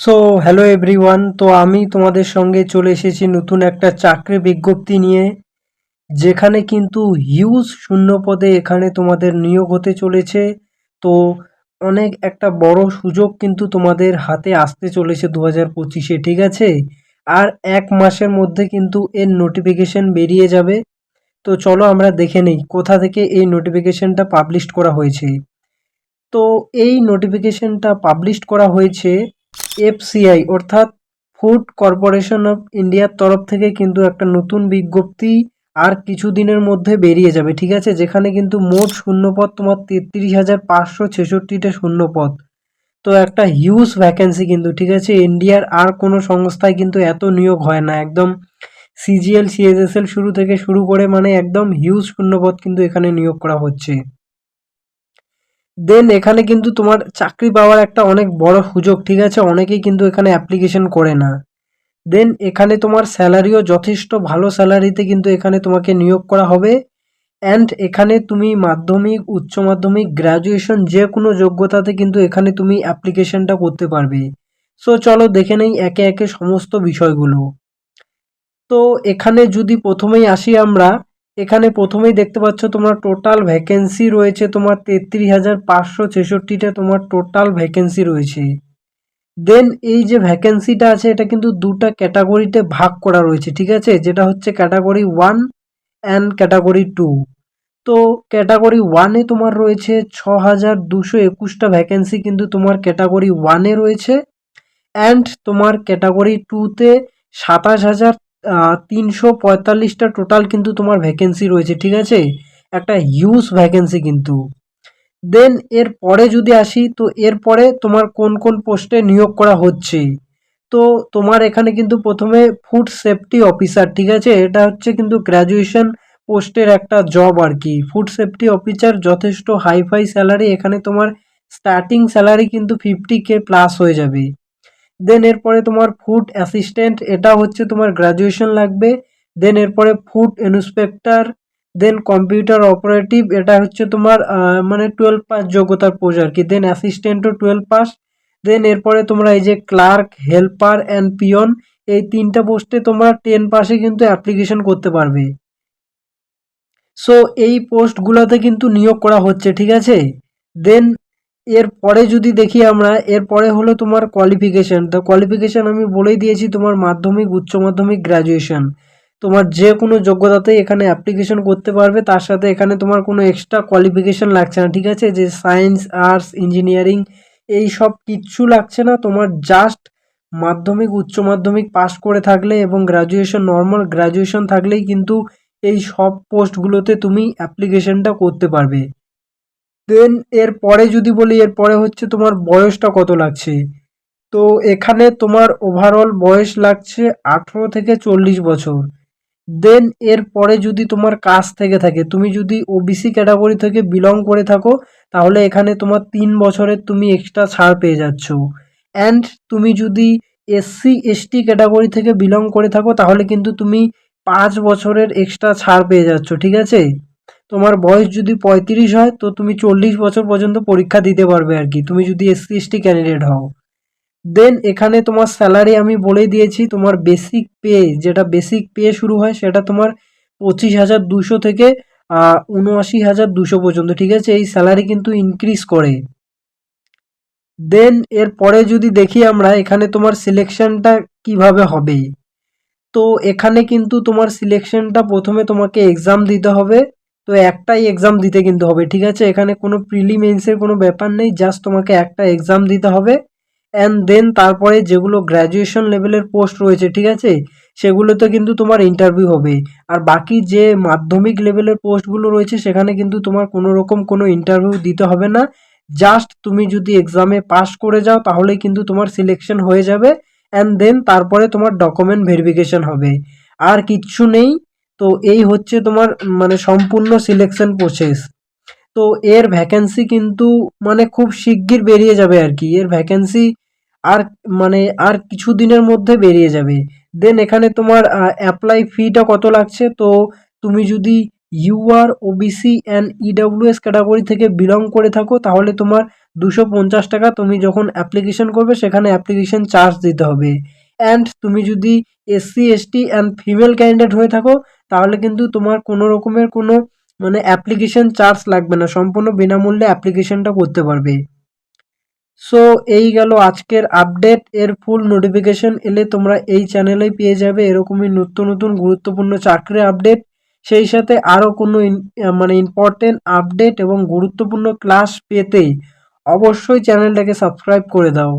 So hello everyone, তো আমি তোমাদের সঙ্গে চলে এসেছি নতুন একটা চাকরি বিজ্ঞপ্তি নিয়ে, যেখানে কিন্তু হিউজ শূন্য পদে এখানে তোমাদের নিয়োগ হতে চলেছে। তো অনেক একটা বড় সুযোগ কিন্তু তোমাদের হাতে আসতে চলেছে 2025-এ, ঠিক আছে। আর 1 মাসের মধ্যে কিন্তু এর নোটিফিকেশন বেরিয়ে যাবে। তো চলো আমরা দেখে নেই কোথা থেকে এই নোটিফিকেশনটা পাবলিশ করা হয়েছে। তো এই নোটিফিকেশনটা পাবলিশ করা হয়েছে এফসিআই অর্থাৎ ফুড কর্পোরেশন অফ ইন্ডিয়ার তরফ থেকে কিন্তু একটা নতুন বিজ্ঞপ্তি আর কিছু দিনের মধ্যে বেরিয়ে যাবে, ঠিক আছে। যেখানে কিন্তু মোট শূন্যপদ তোমার 33,566টা শূন্যপদ। তো একটা হিউজ ভ্যাকেন্সি কিন্তু, ঠিক আছে। ইন্ডিয়ার আর কোনো সংস্থায় কিন্তু এত নিয়োগ হয় না, একদম সিজিএল সিএসএসএল শুরু করে মানে একদম হিউজ শূন্যপদ কিন্তু এখানে নিয়োগ করা হচ্ছে। দেন এখানে কিন্তু তোমার চাকরি পাওয়ার একটা অনেক বড় সুযোগ, ঠিক আছে। অনেকেই কিন্তু এখানে অ্যাপ্লিকেশন করে না। দেন এখানে তোমার স্যালারিও যথেষ্ট ভালো স্যালারিতে কিন্তু এখানে তোমাকে নিয়োগ করা হবে। অ্যান্ড এখানে তুমি মাধ্যমিক, উচ্চ মাধ্যমিক, গ্র্যাজুয়েশন যে কোনো যোগ্যতাতে কিন্তু এখানে তুমি অ্যাপ্লিকেশনটা করতে পারবে। সো চলো দেখে নেই একে একে সমস্ত বিষয়গুলো। তো এখানে যদি প্রথমেই আসি আমরা, এখানে প্রথমেই দেখতে পাচ্ছ তোমরা টোটাল ভ্যাকেন্সি রয়েছে তোমার 33,566টা তোমার টোটাল ভ্যাকেন্সি রয়েছে। দেন এই যে ভ্যাকেন্সিটা আছে এটা কিন্তু দুটা ক্যাটাগরিতে ভাগ করা রয়েছে, ঠিক আছে। যেটা হচ্ছে ক্যাটাগরি 1 অ্যান্ড ক্যাটাগরি 2। তো ক্যাটাগরি 1-এ তোমার রয়েছে 6,221টা ভ্যাকেন্সি কিন্তু তোমার ক্যাটাগরি 1-এ রয়েছে। অ্যান্ড তোমার ক্যাটাগরি 2-তে 27,345টা টোটাল কিন্তু তোমার ভ্যাকেন্সি রয়েছে, ঠিক আছে। একটা হিউজ ভ্যাকেন্সি কিন্তু। দেন এর পরে যদি আসি, তো এরপরে তোমার কোন কোন পোস্টে নিয়োগ করা হচ্ছে। তো তোমার এখানে কিন্তু প্রথমে ফুড সেফটি অফিসার, ঠিক আছে। এটা হচ্ছে কিন্তু গ্র্যাজুয়েশন পোস্টের একটা জব আর কি। ফুড সেফটি অফিসার যথেষ্ট হাইফাই স্যালারি, এখানে তোমার স্টার্টিং স্যালারি কিন্তু 50K প্লাস হয়ে যাবে। দেন এরপরে তোমার ফুড অ্যাসিস্ট্যান্ট, এটা হচ্ছে তোমার গ্র্যাজুয়েশন লাগবে। দেন এরপরে ফুড ইন্সপেক্টর, দেন কম্পিউটার অপারেটিভ, এটা হচ্ছে তোমার মানে 12 পাস যোগ্যতার পোস্ট আর কি। দেন অ্যাসিস্ট্যান্টও 12 পাস। দেন এরপরে তোমরা এই যে ক্লার্ক, হেল্পার অ্যান্ড পিয়ন, এই তিনটা পোস্টে তোমরা 10 পাসে কিন্তু অ্যাপ্লিকেশন করতে পারবে। সো এই পোস্টগুলোতে কিন্তু নিয়োগ করা হচ্ছে, ঠিক আছে। দেন এরপরে যদি দেখি আমরা, এরপরে হলো তোমার কোয়ালিফিকেশন। তো কোয়ালিফিকেশন আমি বলেই দিয়েছি, তোমার মাধ্যমিক, উচ্চ মাধ্যমিক, গ্র্যাজুয়েশন, তোমার যে কোনো যোগ্যতাতেই এখানে অ্যাপ্লিকেশন করতে পারবে। তার সাথে এখানে তোমার কোনো এক্সট্রা কোয়ালিফিকেশন লাগছে না, ঠিক আছে। যে সায়েন্স, আর্টস, ইঞ্জিনিয়ারিং এই সব কিচ্ছু লাগছে না। তোমার জাস্ট মাধ্যমিক, উচ্চ মাধ্যমিক পাস করে থাকলে এবং গ্র্যাজুয়েশন, নর্মাল গ্র্যাজুয়েশন থাকলেই কিন্তু এই সব পোস্টগুলোতে তুমি অ্যাপ্লিকেশনটা করতে পারবে। দেন এরপরে যদি বলি, এরপরে হচ্ছে তোমার বয়সটা কত লাগছে। তো এখানে তোমার ওভারঅল বয়স লাগছে 18 থেকে 40 বছর। দেন এরপরে যদি তোমার কাস্ট থেকে থাকে, তুমি যদি ওবিসি ক্যাটাগরি থেকে বিলং করে থাকো, তাহলে এখানে তোমার 3 বছরের তুমি এক্সট্রা ছাড় পেয়ে যাচ্ছ। অ্যান্ড তুমি যদি এসসি এসটি ক্যাটাগরি থেকে বিলং করে থাকো, তাহলে কিন্তু তুমি 5 বছরের এক্সট্রা ছাড় পেয়ে যাচ্ছ, ঠিক আছে। তোমার বয়স যদি 35 হয়, তো তুমি 40 বছর পর্যন্ত পরীক্ষা দিতে পারবে আর কি, তুমি যদি এসসি এসটি ক্যান্ডিডেট হও। দেন এখানে তোমার স্যালারি আমি বলেই দিয়েছি, তোমার বেসিক পে, যেটা বেসিক পে শুরু হয় সেটা তোমার 25,200 থেকে 79,200 পর্যন্ত, ঠিক আছে। এই স্যালারি কিন্তু ইনক্রিজ করে। দেন এরপরে যদি দেখি আমরা, এখানে তোমার সিলেকশনটা কিভাবে হবে। তো এখানে কিন্তু তোমার সিলেকশনটা প্রথমে তোমাকে এক্সাম দিতে হবে। তো একটাই এক্সাম দিতে কিন্তু হবে, ঠিক আছে। এখানে কোনো প্রিলিমিনসের কোনো ব্যাপার নেই, জাস্ট তোমাকে একটা এক্সাম দিতে হবে। অ্যান্ড দেন তারপরে যেগুলো গ্র্যাজুয়েশন লেভেলের পোস্ট রয়েছে, ঠিক আছে, সেগুলোতে কিন্তু তোমার ইন্টারভিউ হবে। আর বাকি যে মাধ্যমিক লেভেলের পোস্টগুলো রয়েছে সেখানে কিন্তু তোমার কোনো রকম কোনো ইন্টারভিউ দিতে হবে না। জাস্ট তুমি যদি এক্সামে পাস করে যাও তাহলেই কিন্তু তোমার সিলেকশন হয়ে যাবে। অ্যান্ড দেন তারপরে তোমার ডকুমেন্ট ভেরিফিকেশন হবে, আর কিচ্ছু নেই। তো এই হচ্ছে তোমার মানে সম্পূর্ণ সিলেকশন প্রসেস। তো এর ভ্যাকেন্সি কিন্তু মানে খুব শিগগির বেরিয়ে যাবে আর কি, এর ভ্যাকেন্সি আর মানে আর কিছু দিনের মধ্যে বেরিয়ে যাবে। দেন এখানে তোমার অ্যাপ্লাই ফিটা কত লাগছে। তো তুমি যদি you are OBC and EWS category থেকে বিলং করে থাকো তাহলে তোমার 250 টাকা তুমি যখন অ্যাপ্লিকেশন করবে সেখানে অ্যাপ্লিকেশন চার্জ দিতে হবে। অ্যান্ড তুমি যদি SC ST and female candidate হয়ে থাকো তাহলে কিন্তু তোমার কোনো রকমের কোনো মানে অ্যাপ্লিকেশন চার্জ লাগবে না, সম্পূর্ণ বিনামূল্যে অ্যাপ্লিকেশনটা করতে পারবে। সো এই গেল আজকের আপডেট। এর ফুল নোটিফিকেশন এলে তোমরা এই চ্যানেলেই পেয়ে যাবে এরকমই নতুন নতুন গুরুত্বপূর্ণ চাকরির আপডেট। সেই সাথে আরও কোনো মানে ইম্পর্টেন্ট আপডেট এবং গুরুত্বপূর্ণ ক্লাস পেতে অবশ্যই চ্যানেলটাকে সাবস্ক্রাইব করে দাও।